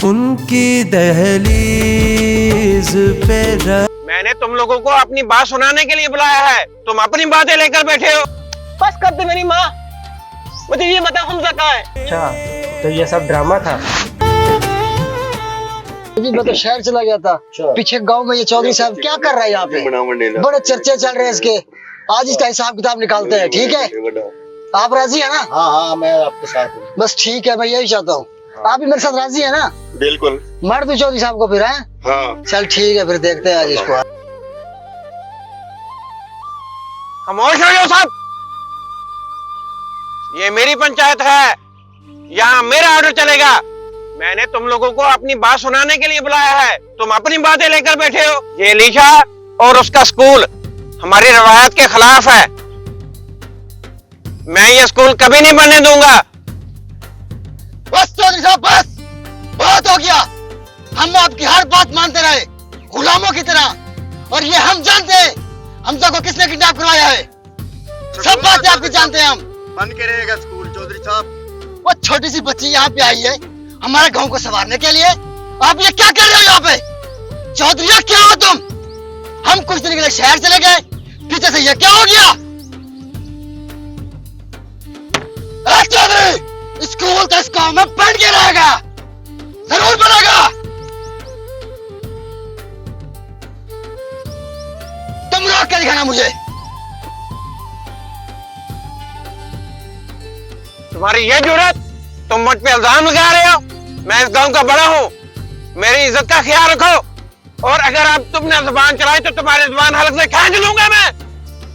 उनकी दहलीज पे मैंने तुम लोगों को अपनी बात सुनाने के लिए बुलाया है, तुम अपनी बातें लेकर बैठे हो। बस कर दे मेरी माँ, मुझे ये बता हमजा कहाँ है। अच्छा तो ये सब ड्रामा था। मैं तो शहर चला गया था, पीछे गांव में ये चौधरी साहब क्या कर रहा है यहाँ पे, बड़े चर्चे चल रहे हैं इसके। आज इसका हिसाब किताब निकालते हैं, ठीक है? आप राजी है ना? हाँ हाँ मैं आपके साथ हूँ। बस ठीक है, मैं यही चाहता हूँ। आप भी मेरे साथ राजी है ना? बिल्कुल। मार दो चौधरी साहब को फिर है? हाँ चल ठीक है, फिर देखते हैं आज इसको। खामोश हो जाओ सब, ये मेरी पंचायत है, यहाँ मेरा ऑर्डर चलेगा। मैंने तुम लोगों को अपनी बात सुनाने के लिए बुलाया है, तुम अपनी बातें लेकर बैठे हो। ये लीशा और उसका स्कूल हमारी रवायत के खिलाफ है, मैं ये स्कूल कभी नहीं बनने दूंगा। बस चौधरी साहब बस, बहुत हो गया। हम आपकी हर बात मानते रहे गुलामों की तरह, और ये हम जानते हैं हमजा को किसने किडनैप करवाया है। सब बातें आपकी जानते हैं हम। बन के रहेगा स्कूल चौधरी साहब। वो छोटी सी बच्ची यहाँ पे आई है हमारे गांव को संवारने के लिए। आप ये क्या कर रहे हो यहाँ पे? चौधरी क्या हो तुम? हम कुछ दिन के लिए शहर चले गए, पीछे से ये क्या हो गया? चौधरी स्कूल तो इस गांव में बन के रहेगा, जरूर बनेगा। तुम रोक के दिखाना मुझे। तुम्हारी ये जुर्रत, तुम मुझ पे इल्जाम लगा रहे हो। मैं इस गांव का बड़ा हूँ, मेरी इज्जत का ख्याल रखो, और अगर अब तुमने जुबान चलाई तो तुम्हारी जुबान हलक से खींच लूंगा मैं।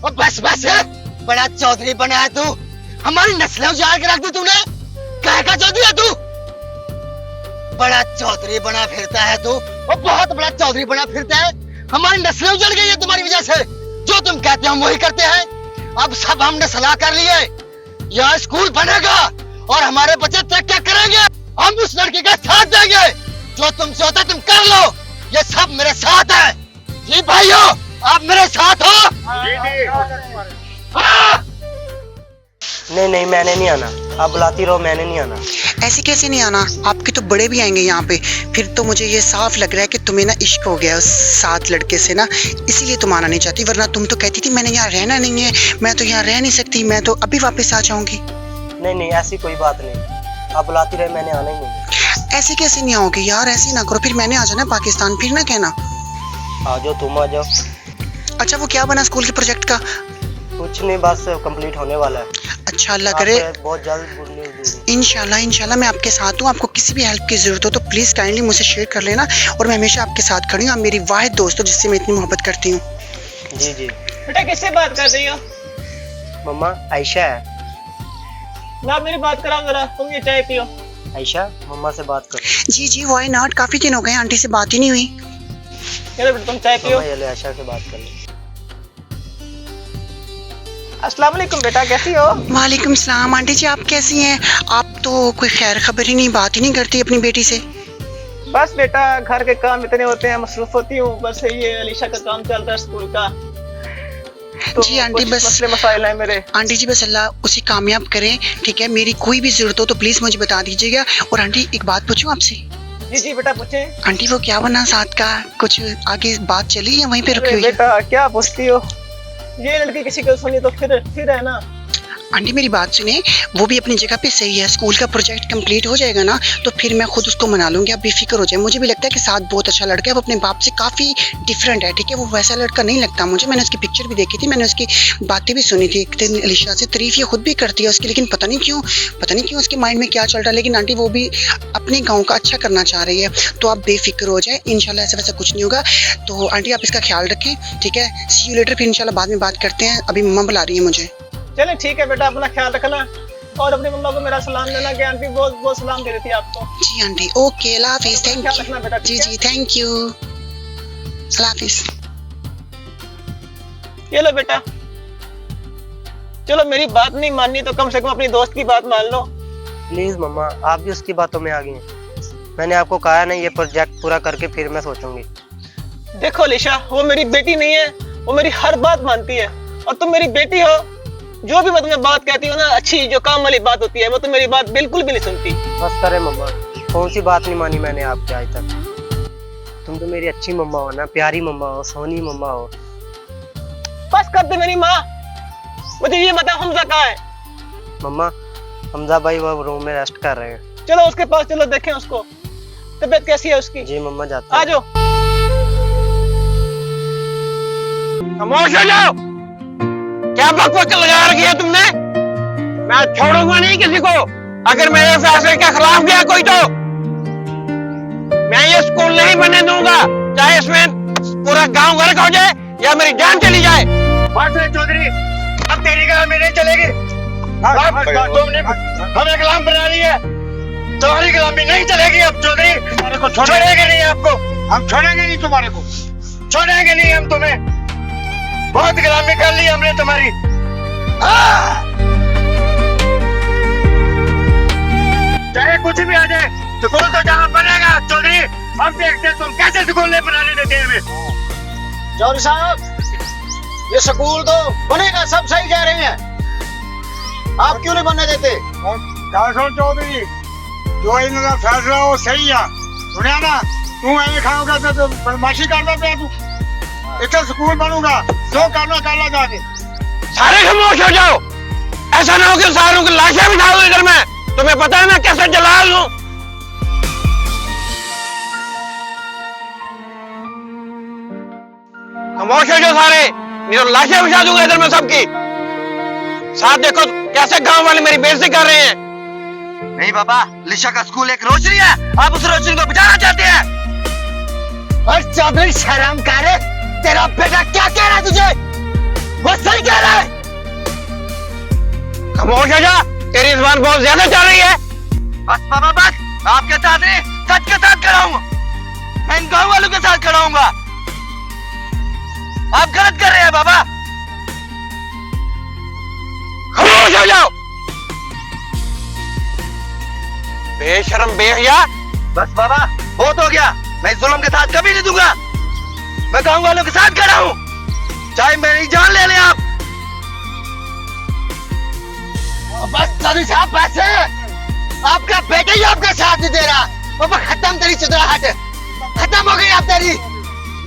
और बस बस है, बड़ा चौधरी बना है तू, हमारी नस्लें उजाड़ के रख दी तूने। कह का चौधरी है तू? बड़ा चौधरी बना फिरता है तू, और बहुत बड़ा चौधरी बना फिरता है। हमारी नस्लें उजड़ गई है तुम्हारी वजह से। जो तुम कहते हो हम वही करते हैं। अब सब हमने सलाह कर ली है, यहाँ स्कूल बनेगा और हमारे बच्चे तरक्की करेंगे। हम उस लड़की का साथ देंगे, जो तुमसे होता तुम कर लो। ये सब मेरे साथ है। जी भाइयों, आप मेरे साथ हो? हाँ। नहीं नहीं मैंने नहीं आना, आप बुलाती रहो, मैंने नहीं आना। ऐसे कैसे नहीं आना? आपके तो बड़े भी आएंगे यहाँ पे। फिर तो मुझे ये साफ लग रहा है कि तुम्हें ना इश्क हो गया उस 7 लड़के से ना, इसीलिए तुम आना नहीं चाहती। वरना तुम तो कहती थी मैंने यहाँ रहना नहीं है, मैं तो यहाँ रह नहीं सकती, मैं तो अभी वापस आ जाऊंगी। नहीं नहीं ऐसी कोई बात नहीं, आप बुलाती रहे, मैंने आना ही नहीं। ऐसे कैसे नहीं आओगे यार? ऐसे ना करो, फिर मैंने आ जाना पाकिस्तान, फिर ना कहना। आ जाओ, तुम आ जाओ। अच्छा वो क्या बना स्कूल के प्रोजेक्ट का? कुछ नहीं, बस कंप्लीट होने वाला है। अच्छा अल्लाह करे, बहुत जल्द गुड न्यूज़ दूंगी। इंशाल्लाह इंशाल्लाह मैं आपके साथ हूँ। आपको किसी भी हेल्प की जरूरत हो तो प्लीज काइंडली मुझसे शेयर कर लेना, और मैं हमेशा आपके साथ खड़ी हूँ। आप मेरी वाहिद दोस्त हो जिससे मैं इतनी मोहब्बत करती हूँ। जी जी। बेटा किससे बात कर रही हो? मम्मा आयशा है। ना मेरी बात कराओ जरा, तुम ये चाय पियो। आयशा मम्मा से बात करो। जी जी वाई नॉट, काफी दिन हो गए आंटी से बात ही नहीं हुई। चलो बेटा तुम चाय पियो। ये ले आयशा से बात कर लो। अस्सलाम वालेकुम बेटा, कैसी हो? वालेकुम सलाम आंटी जी, आप कैसी हैं? आप तो कोई खैर खबर ही नहीं, बात ही नहीं करती अपनी बेटी से। बस बेटा घर के काम इतने होते हैं, मसरूफ होती हूँ। बस ये अलीशा का काम चल रहा है स्कूल का, तो जी आंटी बस मसले मसाइल हैं मेरे। आंटी जी बस अल्लाह उसे कामयाब करे, ठीक है? मेरी कोई भी जरूरत हो तो प्लीज मुझे बता दीजिएगा। और आंटी एक बात पूछूं आपसे? जी जी बेटा पूछे। आंटी वो क्या बना साथ का, कुछ आगे बात चली या वहीं पे रुकी हुई है? बेटा क्या पूछती हो, ये लड़की किसी को सुनी तो फिर है ना। आंटी मेरी बात सुने, वो भी अपनी जगह पे सही है। स्कूल का प्रोजेक्ट कंप्लीट हो जाएगा ना तो फिर मैं खुद उसको मना लूंगी, आप बेफिक्र हो जाए। मुझे भी लगता है कि साथ बहुत अच्छा लड़का है, वो अपने बाप से काफ़ी डिफरेंट है, ठीक है? वो वैसा लड़का नहीं लगता मुझे। मैंने उसकी पिक्चर भी देखी थी, मैंने उसकी बातें भी सुनी थी। एक दिन अलीशा से तारीफ ये खुद भी करती है उसकी, लेकिन पता नहीं क्यों उसके माइंड में क्या चल रहा है। लेकिन आंटी वो भी अपने गाँव का अच्छा करना चाह रही है, तो आप बेफिक्र हो जाए। इंशाल्लाह ऐसा वैसा कुछ नहीं होगा। तो आंटी आप इसका ख्याल रखें, ठीक है? सी यू लेटर, फिर इंशाल्लाह बाद में बात करते हैं। अभी मम्मा बुला रही है मुझे। चले ठीक है बेटा, अपना ख्याल रखना, और अपनी मम्मा को मेरा सलाम देना कि आंटी बहुत बहुत सलाम दे रही थी आपको। जी आंटी, ओके अल्लाह हाफिज, थैंक यू। जी जी थैंक यू, अल्लाह हाफिज। ये लो बेटा, चलो मेरी बात नहीं माननी तो कम से कम अपनी दोस्त की बात मान लो। प्लीज मम्मा, आप भी उसकी बातों में आ गई हैं। मैंने आपको कहा ना ये प्रोजेक्ट पूरा करके फिर मैं सोचूंगी। देखो अलीशा, वो मेरी बेटी नहीं है, वो मेरी हर बात मानती है, और तुम मेरी बेटी हो। जो भी मैं तुम्हें बात कहती हूँ ना, अच्छी जो काम वाली बात होती है, वो तो मेरी बात बिल्कुल भी नहीं सुनती। बस करे मम्मा। कौन सी बात नहीं मानी मैंने आपकी आज तक। तुम तो मेरी अच्छी मम्मा हो ना, प्यारी मम्मा हो, सोनी मम्मा हो। बस कर दे मेरी माँ। मुझे ये बता हमजा कहाँ है? मम्मा, हमजा भाई वो रूम में रेस्ट कर रहे हैं। चलो उसके पास चलो, देखें उसको तबीयत कैसी है उसकी। जी मम्मा, जाते आ हैं। जाओ। खामोश हो जाओ। क्या बकवास लगा रखी है तुमने? मैं छोड़ूंगा नहीं किसी को। अगर मेरे फैसले के खिलाफ गया कोई तो मैं ये स्कूल नहीं बनने दूंगा, चाहे इसमें पूरा गांव गर्क हो जाए या मेरी जान चली जाए। चौधरी, अब तेरी गुलामी नहीं चलेगी। तुमने हमें गुलाम बना ली है, तुम्हारी गुलामी नहीं चलेगी अब चौधरी। तुम्हारे को छोड़ेंगे नहीं, आपको हम छोड़ेंगे नहीं, तुम्हारे को छोड़ेंगे नहीं हम तुम्हें। बहुत गुलामी कर ली हमने तुम्हारी। चाहे कुछ भी आ जाए, स्कूल तो जहाँ बनेगा चौधरी। हम देखते हैं तुम कैसे स्कूल नहीं बनाने देते हमें। चौधरी साहब, ये स्कूल तो बनेगा, सब सही कह रहे हैं, आप क्यों नहीं बनने देते? चौधरी, जो इनका फैसला हो सही है, सुनिया ना। तू ऐसे खाओगा तो बदमाशी करना पे तू। इतना स्कूल बनूंगा जो करना कर जाके। सारे खामोश हो जाओ। ऐसा ना हो कि सारों की लाशें बिठाओ इधर में। तुम्हें पता है मैं कैसे जलाल हूँ। खामोश हो जाओ सारे, नहीं तो लाशें बिछा दूंगा इधर में सबकी। साथ देखो कैसे गांव वाले मेरी बेइज्जती कर रहे हैं। नहीं बाबा, लिशा का स्कूल एक रोशनी है, आप उस रोशनी को बुझाना चाहते हैं। और चौधरी शर्म कर, तेरा बेटा क्या कह रहा है तुझे? वो सही कह रहा है। खामोश हो जा, तेरी जुबान बहुत ज्यादा चल रही है। बस बाबा बस, आपके साथ नहीं, सच के साथ खड़ा हूँ। मैं इन गाँव वालों के साथ खड़ा हूँगा। आप गलत कर रहे हैं बाबा। खामोश हो जाओ। बेशरम बेहया। बस बाबा, बहुत हो गया। मैं इस जुल्म के साथ कभी नहीं दूंगा। मैं गाँव वालों के साथ खड़ा हूँ, चाहे मेरी जान ले लें आप। बस चौधरी साहब, बस। आपका बेटा ही आपका साथ नहीं दे रहा। बाबा खत्म तेरी चुदराहट, खत्म हो गई आप तेरी।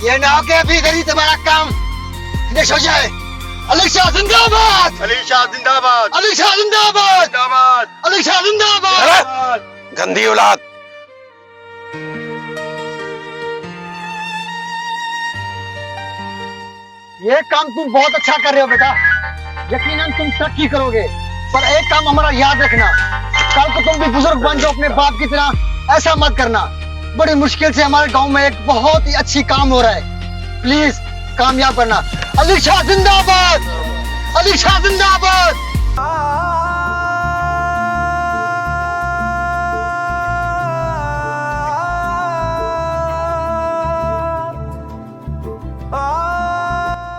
ये ना हो कि अभी इधर ही तुम्हारा काम फिनिश हो जाए। अली शाह जिंदाबाद, अली शाह जिंदाबाद, अली शाह जिंदाबाद, जिंदाबाद, अली शाह जिंदाबाद। गंदी औलाद। ये काम तुम बहुत अच्छा कर रहे हो बेटा, यकीनन तुम तरक्की करोगे। पर एक काम हमारा याद रखना, कल को तुम भी बुजुर्ग बन जाओ अपने बाप की तरह, ऐसा मत करना। बड़ी मुश्किल से हमारे गांव में एक बहुत ही अच्छी काम हो रहा है, प्लीज कामयाब करना। अली शाह जिंदाबाद, अली शाह जिंदाबाद।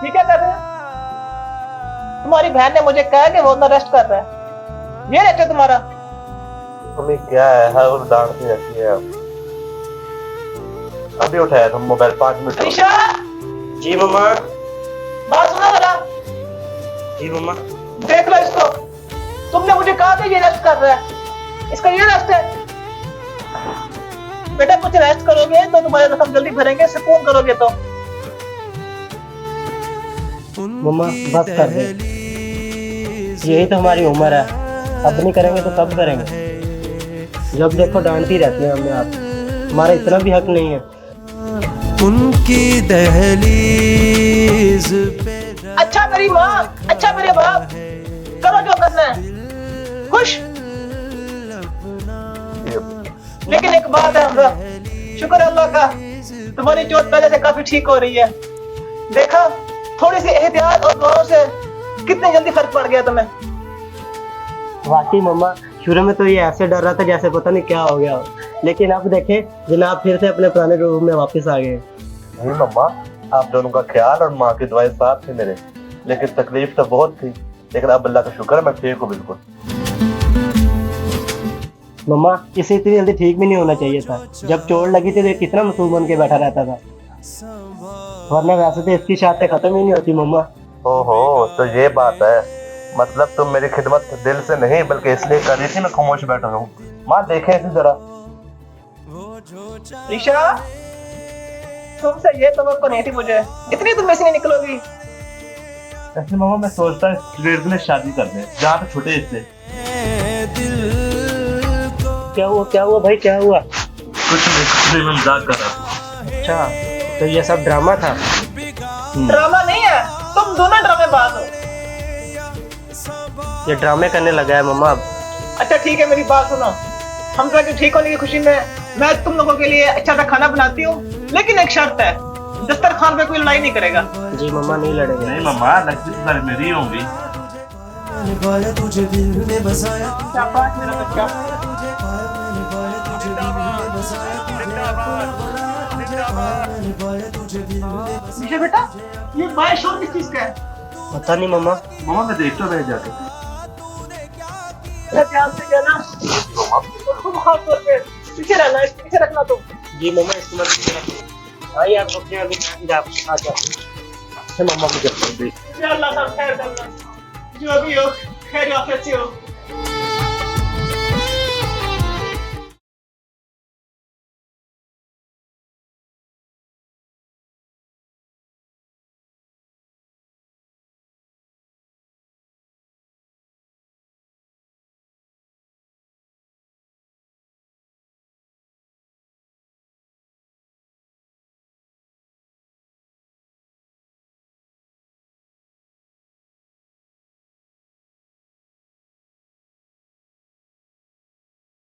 ये क्या कर रहे हैं? तुम्हारी बहन ने मुझे कहा कि वो ना रेस्ट कर रहा है। ये रेस्ट है तुम्हारा? तुम्हें क्या है, हर वक्त डांटती रहती है। अभी उठाया तुम मोबाइल 5 मिनट हो गए। अलीशा, जी मम्मा। बात सुना जरा। जी मम्मा। देख लो इसको, तुमने मुझे कहा था ये रेस्ट कर रहा है, इसका ये रेस्ट है। बेटा कुछ रेस्ट करोगे तो तुम्हारे रकम जल्दी भरेंगे, सुकून करोगे तो। मम्मा बस कर दे, यही तो हमारी उम्र है, अब नहीं करेंगे तो कब करेंगे? जब देखो डांटती रहती है हमें आप, हमारा इतना भी हक नहीं है। उनकी दहलीज पे अच्छा मेरी माँ, अच्छा मेरे बाप, करो जो करना है, खुश। लेकिन एक बात है हमरा, शुक्र अल्लाह का, तुम्हारी चोट पहले से काफी ठीक हो रही है। देखा, थोड़ी सी एहतियात और दुआओं से कितने जल्दी फर्क पड़ गया तुम्हें। वाकई मम्मा, शुरू में तो ये ऐसे डर रहा था जैसे पता नहीं क्या हो गया हो, लेकिन अब देखे जनाब फिर से अपने पुराने रूप में वापस आ गए। नहीं मम्मा, आप दोनों का ख्याल और माँ की दुआएं साथ थी मेरे, लेकिन तकलीफ तो बहुत थी, लेकिन अब अल्लाह का शुक्र है मैं ठीक हूँ बिल्कुल। मम्मा, इसे इतनी जल्दी ठीक भी नहीं होना चाहिए था। जब चोट लगी थी तो ये कितना मासूम बन के बैठा रहता था, वरना वैसे तो इसकी शादी खत्म ही नहीं होती मम्मा। ओहो, तो ये बात है, मतलब तुम मेरी खिदमत दिल से नहीं बल्कि इसलिए कर रही थी मैं खामोश बैठा हूँ। माँ देखे इसे जरा, ईशा, तुमसे ये तो नहीं थी मुझे, इतनी तुम में से नहीं निकलोगी। ऐसे मामा मैं सोचता है ग्रेड में शादी कर ले, जहाँ पे छोटे हिस्से। क्या हुआ भाई, क्या हुआ? कुछ नहीं, मैं मजाक कर रहा था। अच्छा, तो ये सब ड्रामा था? ड्रामा नहीं है, तुम दोनों ड्रामेबाज हो। ये ड्रामे करने लगा है मम्मा अब। अच्छा ठीक है, मेरी बात सुनो। हमजा के ठीक होने की खुशी में मैं तुम लोगों के लिए अच्छा सा खाना बनाती हूँ, लेकिन एक शर्त है, दस्तरखान पे कोई लड़ाई नहीं करेगा। जी मम्मा, नहीं लड़ेंगे। नहीं मामा, लड़की तो सारी मेरी होंगी। तुझे दिल में बसाया, शाबाश मेरा बच्चा। ईशा बेटा, ये बाय शोर किस चीज का है? पता नहीं मम्मा। मामा मैं देखता रह जाके। ध्यान से कहना, तुम खास तौर पे पीछे रहना, इसके पीछे रखना तुम। जी मम्मा, इसको मत कीजिए। भाई आप रुकिए, अभी आ जाओ। अच्छा मम्मा, मुझे अल्लाह का खैर करना, जो भी हो खैर आफियत से हो।